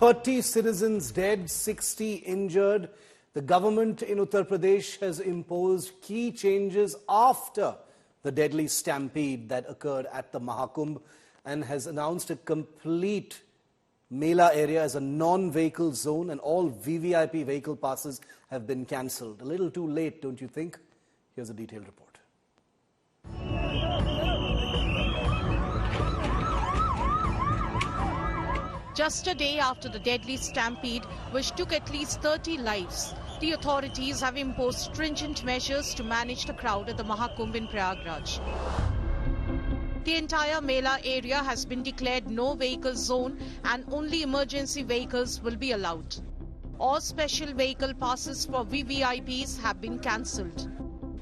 30 citizens dead, 60 injured. The government in Uttar Pradesh has imposed key changes after the deadly stampede that occurred at the Mahakumbh and has announced a complete Mela area as a non-vehicle zone, and all VVIP vehicle passes have been cancelled. A little too late, don't you think? Here's a detailed report. Just a day after the deadly stampede, which took at least 30 lives, the authorities have imposed stringent measures to manage the crowd at the Mahakumbh in Prayagraj. The entire Mela area has been declared no vehicle zone and only emergency vehicles will be allowed. All special vehicle passes for VVIPs have been cancelled.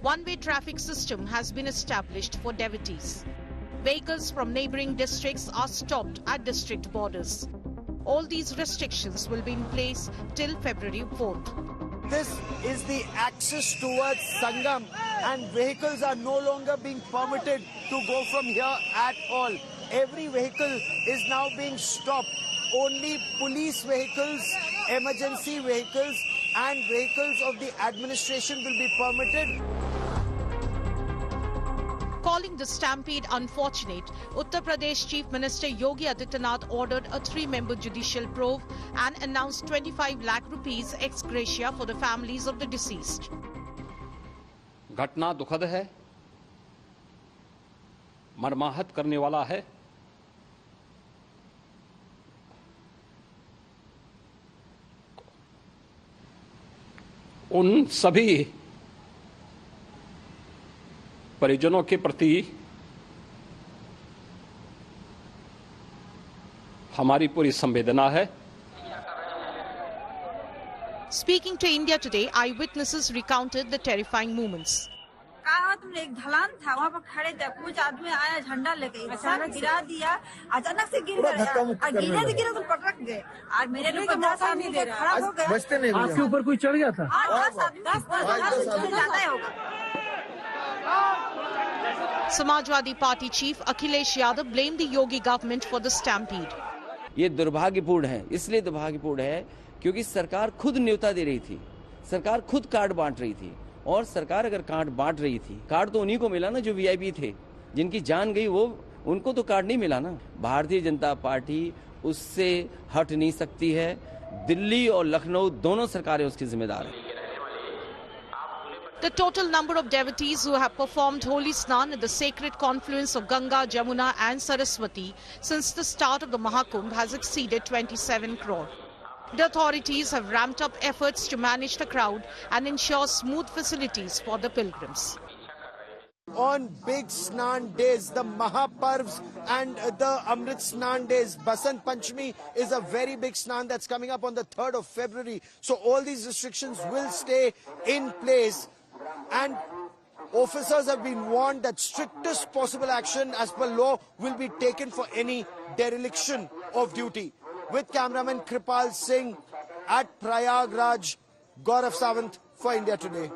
One-way traffic system has been established for devotees. Vehicles from neighbouring districts are stopped at district borders. All these restrictions will be in place till February 4th. This is the access towards Sangam, and vehicles are no longer being permitted to go from here at all. Every vehicle is now being stopped. Only police vehicles, emergency vehicles and vehicles of the administration will be permitted. Calling the stampede unfortunate, Uttar Pradesh Chief Minister Yogi Adityanath ordered a 3-member judicial probe and announced 25 lakh rupees ex gratia for the families of the deceased. घटना दुखद है, मर्माहत करने वाला है। उन सभी परिजनों के प्रति हमारी पूरी संवेदना है। Speaking to India Today, eyewitnesses recounted the terrifying moments. कहा तुमने एक ढलान था, वहाँ पर खड़े थे, कुछ आदमी आया झंडा लेके, अचानक गिरा दिया, अचानक से गिर गया, और गिरने से गिरा तो पटक गए, और मेरे ऊपर 10 आदमी खड़ा हो गया। बचते नहीं, आपके ऊपर कोई चढ़ गया था? 10 आदमी ज्यादा ही होगा। Samajwadi Party Chief Akhilesh Yadav blamed the Yogi government for the stampede. ये दुर्भाग्यपूर्ण है, इसलिए दुर्भाग्यपूर्ण है क्योंकि सरकार खुद न्योता दे रही थी, सरकार खुद कार्ड बांट रही थी, और सरकार अगर कार्ड बांट रही थी, कार्ड तो उन्हीं को मिला ना जो वीआईपी थे, जिनकी जान गई वो उनको तो कार्ड नहीं मिला ना। भारतीय जनता पार्टी उससे हट नहीं सकती है। दिल्ली और लखनऊ दोनों सरकारें उसकी जिम्मेदार हैं। The total number of devotees who have performed Holy Snan at the sacred confluence of Ganga, Jamuna and Saraswati since the start of the Mahakumbh has exceeded 27 crore. The authorities have ramped up efforts to manage the crowd and ensure smooth facilities for the pilgrims. On big Snan days, the Mahaparvs and the Amrit Snan days, Basant Panchami is a very big Snan that's coming up on the 3rd of February. So all these restrictions will stay in place. And officers have been warned that strictest possible action as per law will be taken for any dereliction of duty. With cameraman Kripal Singh at Prayagraj, Gaurav Sawant for India Today.